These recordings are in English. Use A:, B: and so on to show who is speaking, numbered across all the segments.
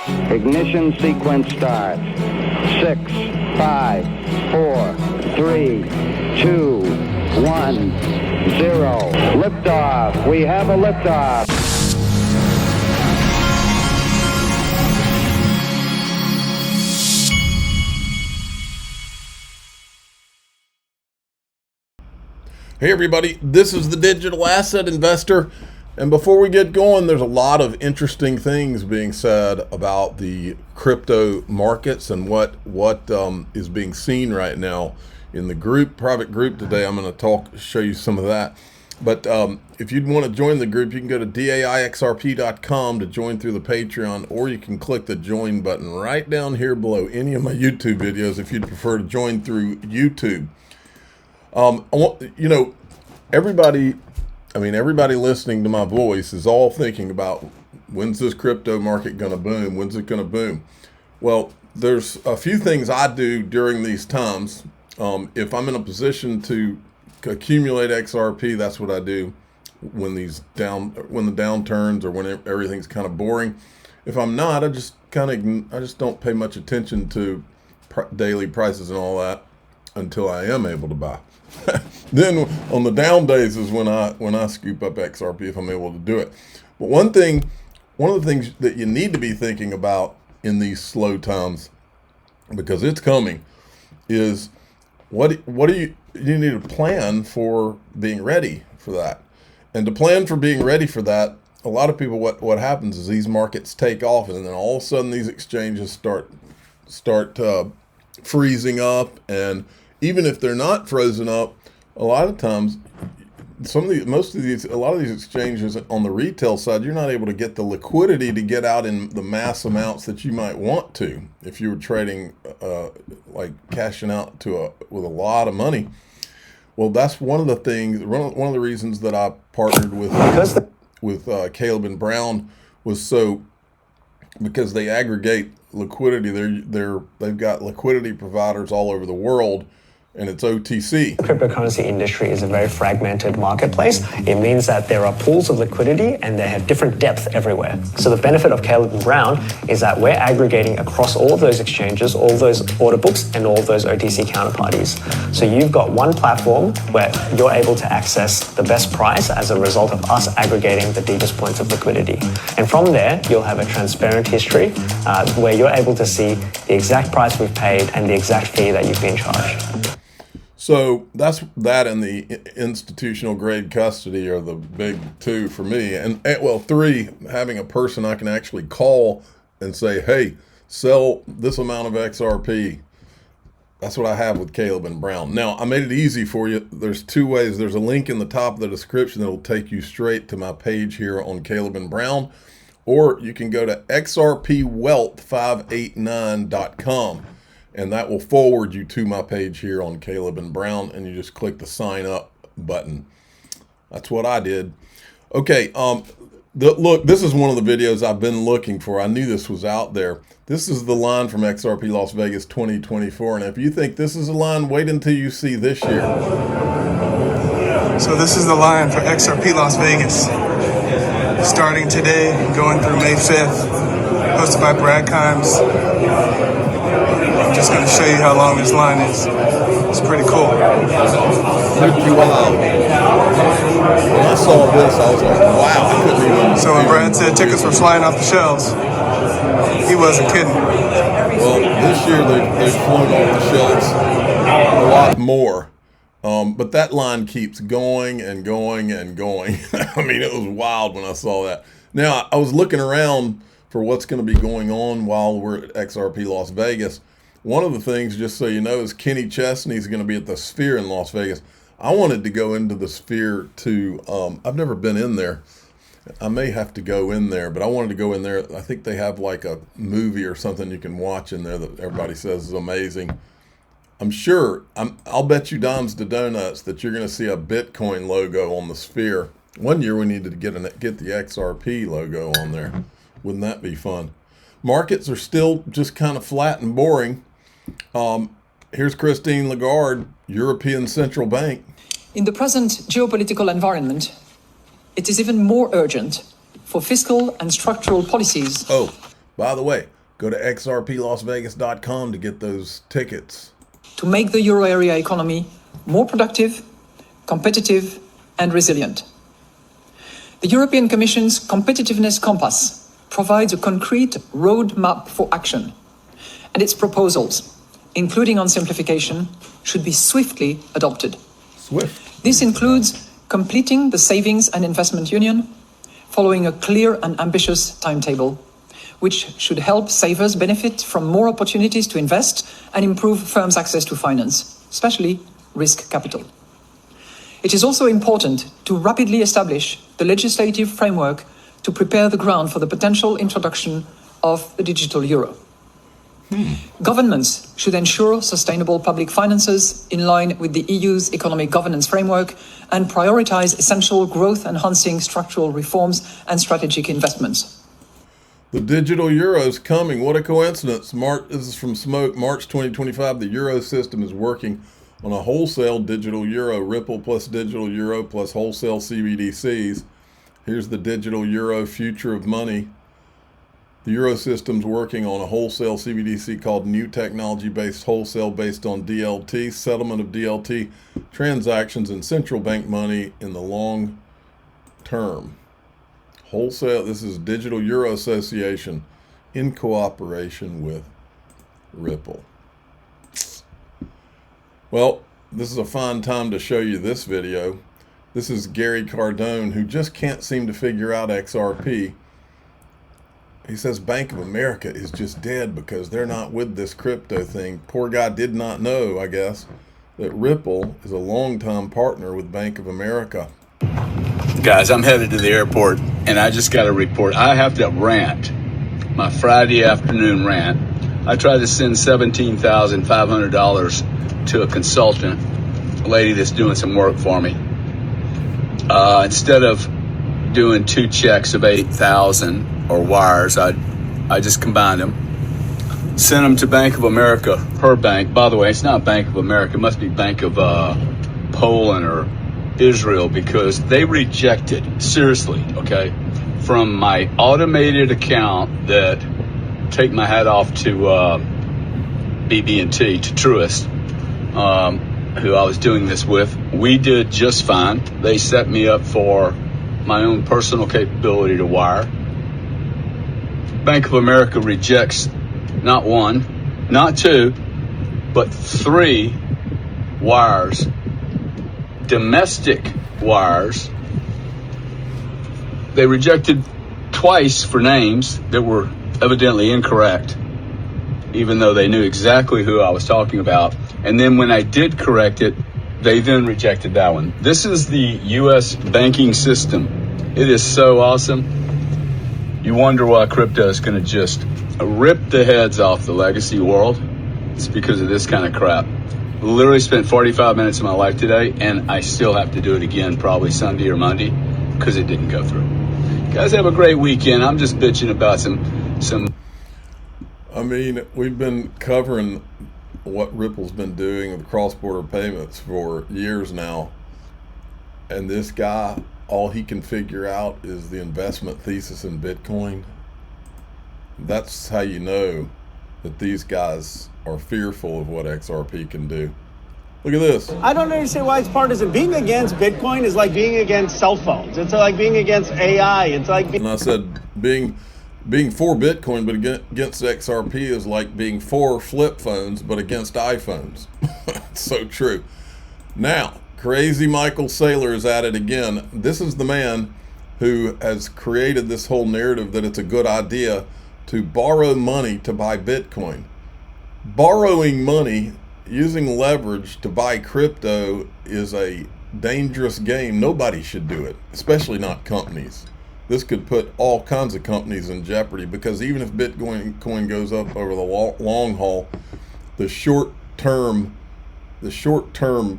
A: Ignition sequence start. 6, 5, 4, 3, 2, 1, 0. Liftoff. We have a liftoff.
B: Hey everybody, this is the Digital Asset Investor, and before we get going, there's a lot of interesting things being said about the crypto markets and what is being seen right now in the private group today. I'm going to show you some of that. But if you'd want to join the group, you can go to daixrp.com to join through the Patreon, or you can click the join button right down here below any of my YouTube videos if you'd prefer to join through YouTube. Everybody listening to my voice is all thinking about, when's this crypto market going to boom? When's it going to boom? Well, there's a few things I do during these times. If I'm in a position to accumulate XRP, that's what I do when the downturns or when everything's kind of boring. If I'm not, I just don't pay much attention to daily prices and all that until I am able to buy. Then on the down days is when I scoop up XRP if I'm able to do it. But one of the things that you need to be thinking about in these slow times, because it's coming, is what do you need to plan for being ready for that. And to plan for being ready for that, a lot of people, what happens is these markets take off, and then all of a sudden these exchanges start freezing up. And even if they're not frozen up, a lot of times, a lot of these exchanges on the retail side, you're not able to get the liquidity to get out in the mass amounts that you might want to if you were trading, like cashing out with a lot of money. Well, that's one of the reasons that I partnered with Caleb and Brown because they aggregate liquidity. They've got liquidity providers all over the world, and it's OTC.
C: The cryptocurrency industry is a very fragmented marketplace. It means that there are pools of liquidity and they have different depth everywhere. So the benefit of Caleb and Brown is that we're aggregating across all of those exchanges, all those order books, and all those OTC counterparties. So you've got one platform where you're able to access the best price as a result of us aggregating the deepest points of liquidity. And from there, you'll have a transparent history where you're able to see the exact price we've paid and the exact fee that you've been charged.
B: So that and the institutional grade custody are the big two for me. And well, three, having a person I can actually call and say, hey, sell this amount of XRP. That's what I have with Caleb and Brown. Now, I made it easy for you. There's two ways. There's a link in the top of the description that will take you straight to my page here on Caleb and Brown. Or you can go to xrpwealth589.com. and that will forward you to my page here on Caleb and Brown, and you just click the sign up button. That's what I did. Okay, look, this is one of the videos I've been looking for. I knew this was out there. This is the line from XRP Las Vegas 2024, and if you think this is a line, wait until you see this year.
D: So this is the line for XRP Las Vegas, starting today, going through May 5th, hosted by Brad Kimes. I'm just going to show you how long this line is. It's pretty cool.
B: Pretty wild. When I saw this, I was like, wow, I couldn't even.
D: So when Brad said tickets were flying off the shelves, he wasn't kidding.
B: Well, this year they've flown off the shelves a lot more. But that line keeps going and going and going. I mean, it was wild when I saw that. Now, I was looking around for what's going to be going on while we're at XRP Las Vegas. One of the things, just so you know, is Kenny Chesney's going to be at the Sphere in Las Vegas. I wanted to go into the Sphere too. I've never been in there. I may have to go in there, but I wanted to go in there. I think they have like a movie or something you can watch in there that everybody says is amazing. I'll bet you dimes to donuts that you're going to see a Bitcoin logo on the Sphere. One year we needed to get the XRP logo on there. Wouldn't that be fun? Markets are still just kind of flat and boring. Here's Christine Lagarde, European Central Bank.
E: In the present geopolitical environment, it is even more urgent for fiscal and structural policies.
B: Oh, By the way, go to xrplasvegas.com to get those tickets.
E: To make the euro area economy more productive, competitive, and resilient. The European Commission's Competitiveness Compass provides a concrete roadmap for action, and its proposals, including on simplification, should be swiftly adopted. This includes completing the Savings and Investment Union, following a clear and ambitious timetable, which should help savers benefit from more opportunities to invest and improve firms' access to finance, especially risk capital. It is also important to rapidly establish the legislative framework to prepare the ground for the potential introduction of the digital euro. Governments should ensure sustainable public finances in line with the EU's economic governance framework and prioritize essential growth-enhancing structural reforms and strategic investments.
B: The digital euro is coming. What a coincidence. This is from Smoke, March 2025. The euro system is working on a wholesale digital euro, Ripple plus digital euro plus wholesale CBDCs. Here's the digital euro future of money. The euro system's working on a wholesale CBDC called New Technology-Based Wholesale based on DLT, settlement of DLT transactions and central bank money in the long term. Wholesale, this is Digital Euro Association in cooperation with Ripple. Well, this is a fine time to show you this video. This is Gary Cardone, who just can't seem to figure out XRP. He says Bank of America is just dead because they're not with this crypto thing. Poor guy did not know, I guess, that Ripple is a longtime partner with Bank of America.
F: Guys, I'm headed to the airport, and I just got a report. I have to rant, my Friday afternoon rant. I tried to send $17,500 to a consultant, a lady that's doing some work for me. Instead of doing 2 checks of $8,000 or wires, I just combined them, sent them to Bank of America, her bank. By the way, it's not Bank of America. It must be Bank of Poland or Israel, because they rejected, seriously, okay, from my automated account that, take my hat off to BB&T, to Truist, who I was doing this with. We did just fine. They set me up for my own personal capability to wire. Bank of America rejects not 1, not 2, but 3 wires, domestic wires. They rejected twice for names that were evidently incorrect, even though they knew exactly who I was talking about. And then when I did correct it, they then rejected that one. This is the U.S. banking system. It is so awesome. You wonder why crypto is going to just rip the heads off the legacy world. It's because of this kind of crap. Literally spent 45 minutes of my life today, and I still have to do it again probably Sunday or Monday because it didn't go through. Guys, have a great weekend. I'm just bitching about some.
B: I mean, we've been covering what Ripple's been doing with cross-border payments for years now, and this guy, all he can figure out is the investment thesis in Bitcoin. That's how you know that these guys are fearful of what XRP can do. Look at this.
G: I don't understand why it's partisan. Being against Bitcoin is like being against cell phones. It's like being against AI. It's like
B: and I said being for Bitcoin but against XRP is like being for flip phones but against iPhones. It's so true. Now, crazy Michael Saylor is at it again. This is the man who has created this whole narrative that it's a good idea to borrow money to buy Bitcoin. Borrowing money, using leverage to buy crypto, is a dangerous game. Nobody should do it, especially not companies. This could put all kinds of companies in jeopardy, because even if Bitcoin goes up over the long haul, the short-term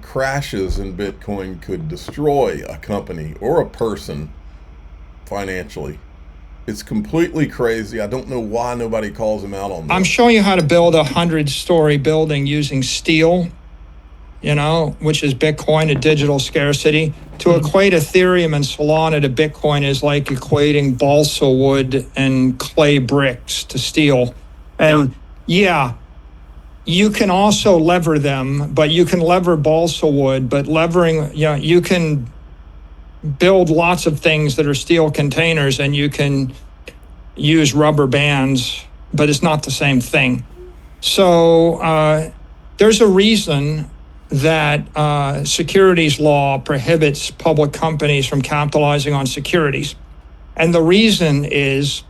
B: crashes in Bitcoin could destroy a company or a person financially. It's completely crazy. I don't know why nobody calls him out on that.
H: I'm showing you how to build a 100-story building using steel which is Bitcoin, a digital scarcity. To equate Ethereum and Solana to Bitcoin is like equating balsa wood and clay bricks to steel. And yeah, you can also lever them, but you can lever balsa wood, but levering, you can build lots of things that are steel containers and you can use rubber bands, but it's not the same thing. So there's a reason that securities law prohibits public companies from capitalizing on securities. And the reason is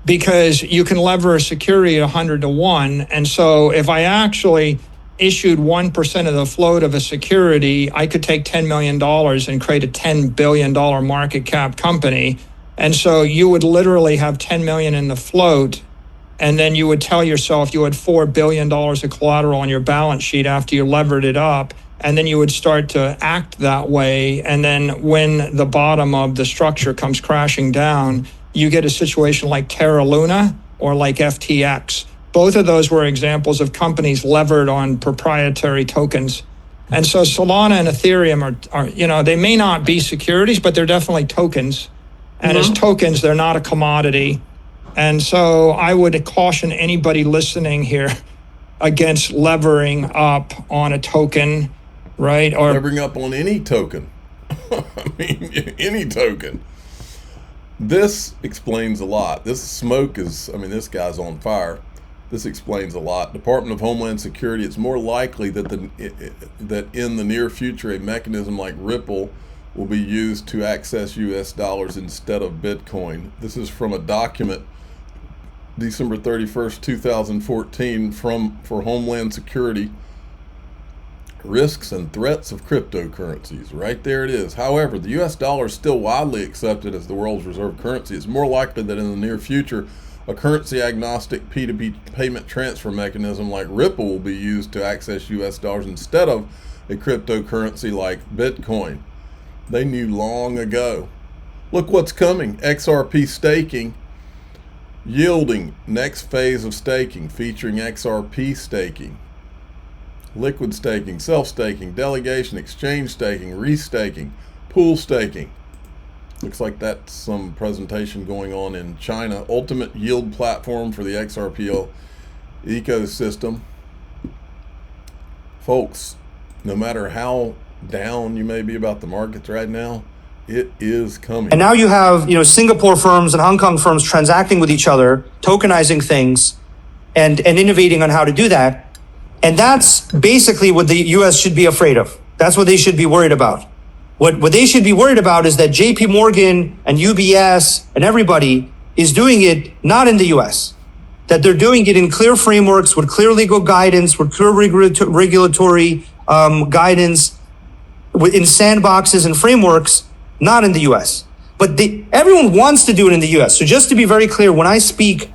H: because you can lever a security at 100 to 1. And so if I actually issued 1% of the float of a security, I could take $10 million and create a $10 billion market cap company. And so you would literally have 10 million in the float, and then you would tell yourself you had $4 billion of collateral on your balance sheet after you levered it up, and then you would start to act that way. And then when the bottom of the structure comes crashing down, you get a situation like Terra Luna or like FTX. Both of those were examples of companies levered on proprietary tokens. And so Solana and Ethereum are they may not be securities, but they're definitely tokens. And as tokens, they're not a commodity. And so I would caution anybody listening here against levering up on a token, right? Or
B: levering up on any token. I mean, any token. This explains a lot. This smoke is, this guy's on fire. This explains a lot. Department of Homeland Security, it's more likely that that in the near future, a mechanism like Ripple will be used to access US dollars instead of Bitcoin. This is from a document, December 31st, 2014, for Homeland Security, risks and threats of cryptocurrencies. Right there it is. However, the US dollar is still widely accepted as the world's reserve currency. It's more likely that in the near future, a currency-agnostic P2P payment transfer mechanism like Ripple will be used to access US dollars instead of a cryptocurrency like Bitcoin. They knew long ago. Look what's coming. XRP staking, yielding, next phase of staking, featuring XRP staking, liquid staking, self-staking, delegation, exchange staking, restaking, pool staking. Looks like that's some presentation going on in China. Ultimate yield platform for the XRP ecosystem. Folks, no matter how down you may be about the markets right now, it is coming.
I: And now you have, Singapore firms and Hong Kong firms transacting with each other, tokenizing things, and innovating on how to do that. And that's basically what the US should be afraid of. That's what they should be worried about. What they should be worried about is that JP Morgan and UBS and everybody is doing it not in the US. That they're doing it in clear frameworks with clear legal guidance, with clear regulatory guidance, in sandboxes and frameworks, not in the US. But everyone wants to do it in the US. So just to be very clear, when I speak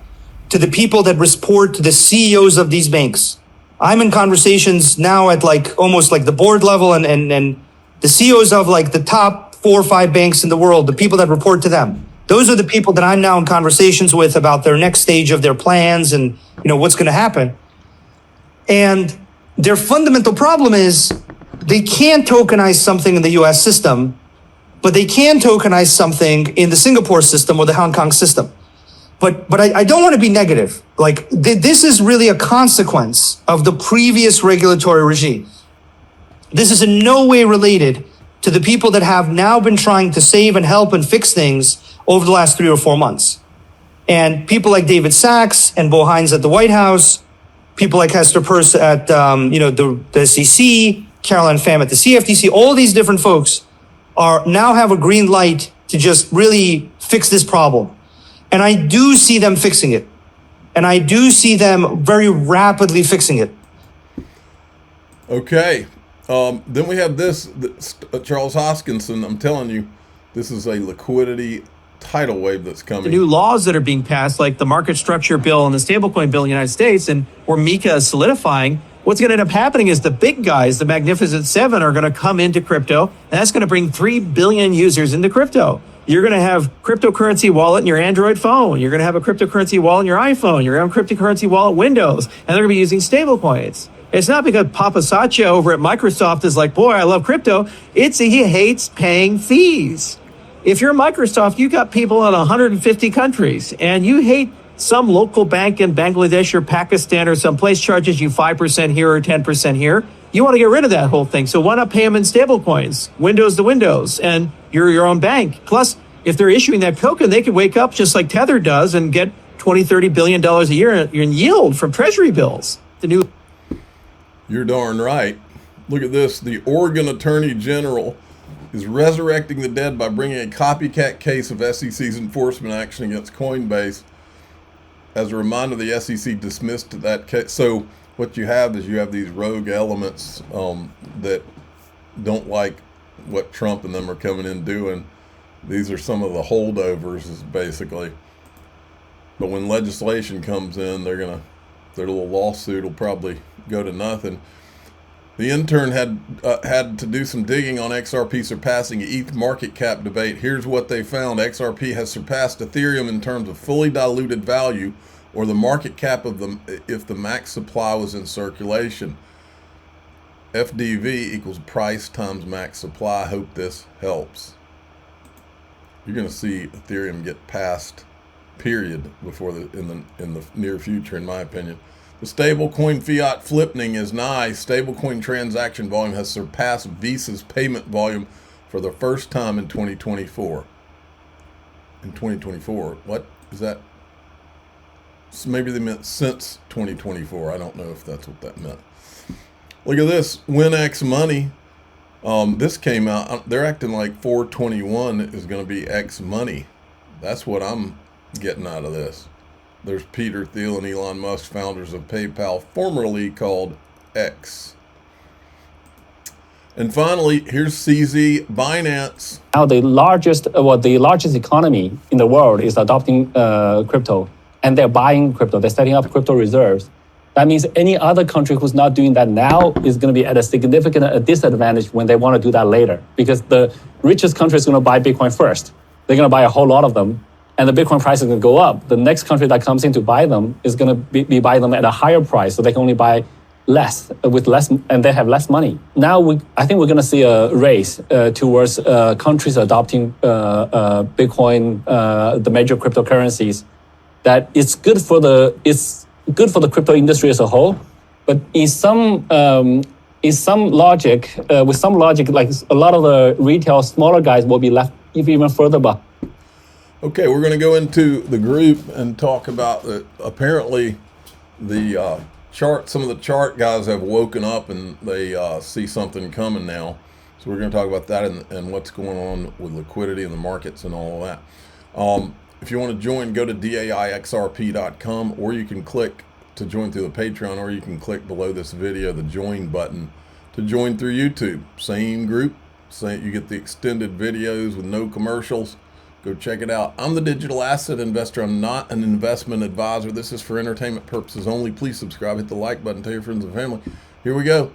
I: to the people that report to the CEOs of these banks, I'm in conversations now at almost the board level and the CEOs of the top 4 or 5 banks in the world, the people that report to them. Those are the people that I'm now in conversations with about their next stage of their plans and what's going to happen. And their fundamental problem is they can't tokenize something in the US system, but they can tokenize something in the Singapore system or the Hong Kong system. But I don't want to be negative. This is really a consequence of the previous regulatory regime. This is in no way related to the people that have now been trying to save and help and fix things over the last 3 or 4 months. And people like David Sachs and Bo Hines at the White House, people like Hester Peirce at the SEC, Caroline Pham at the CFTC, all these different folks now have a green light to just really fix this problem. And I do see them fixing it. And I do see them very rapidly fixing it.
B: Okay. Then we have this Charles Hoskinson. I'm telling you, this is a liquidity tidal wave that's coming.
J: The new laws that are being passed, like the market structure bill and the stablecoin bill in the United States, and where MiCA is solidifying, what's going to end up happening is the big guys, the Magnificent Seven, are going to come into crypto, and that's going to bring 3 billion users into crypto. You're going to have cryptocurrency wallet in your Android phone. You're going to have a cryptocurrency wallet in your iPhone. You're going to have a cryptocurrency wallet Windows, and they're going to be using stablecoins. It's not because Papa Satya over at Microsoft is like, boy, I love crypto. It's he hates paying fees. If you're Microsoft, you got people in 150 countries, and you hate some local bank in Bangladesh or Pakistan or someplace charges you 5% here or 10% here. You want to get rid of that whole thing. So why not pay them in stable coins, Windows to Windows, and you're your own bank. Plus, if they're issuing that token, they could wake up just like Tether does and get $20-30 billion a year in yield from treasury bills. The new.
B: You're darn right. Look at this. The Oregon Attorney General is resurrecting the dead by bringing a copycat case of SEC's enforcement action against Coinbase. As a reminder, the SEC dismissed that case. So what you have is you have these rogue elements that don't like what Trump and them are coming in doing. These are some of the holdovers, basically. But when legislation comes in, their little lawsuit will probably go to nothing. The intern had to do some digging on XRP surpassing ETH market cap debate. Here's what they found. XRP has surpassed Ethereum in terms of fully diluted value, or the market cap of if the max supply was in circulation. FDV equals price times max supply. I hope this helps. You're going to see Ethereum get past period before in the near future, in my opinion. The stablecoin fiat flippening is nigh. Stablecoin transaction volume has surpassed Visa's payment volume for the first time in 2024. In 2024, what is that? So maybe they meant since 2024. I don't know if that's what that meant. Look at this, WinX Money. This came out. They're acting like 421 is going to be X Money. That's what I'm getting out of this. There's Peter Thiel and Elon Musk, founders of PayPal, formerly called X. And finally, here's CZ, Binance.
K: Now the largest economy in the world is adopting crypto, and they're buying crypto. They're setting up crypto reserves. That means any other country who's not doing that now is going to be at a significant disadvantage when they want to do that later, because the richest country is going to buy Bitcoin first. They're going to buy a whole lot of them, and the Bitcoin price is going to go up. The next country that comes in to buy them is going to be buying them at a higher price, so they can only buy less, and they have less money. Now, I think we're going to see a race towards countries adopting Bitcoin, the major cryptocurrencies. That it's good for the crypto industry as a whole, but with some logic, like a lot of the retail smaller guys will be left even further behind.
B: Okay, we're going to go into the group and talk about apparently the chart. Some of the chart guys have woken up and they see something coming now. So we're going to talk about that and what's going on with liquidity in the markets and all of that. If you want to join, go to DAIXRP.com, or you can click to join through the Patreon, or you can click below this video, the join button, to join through YouTube. Same group, you get the extended videos with no commercials. Go check it out. I'm the digital asset investor. I'm not an investment advisor. This is for entertainment purposes only. Please subscribe, hit the like button, tell your friends and family. Here we go.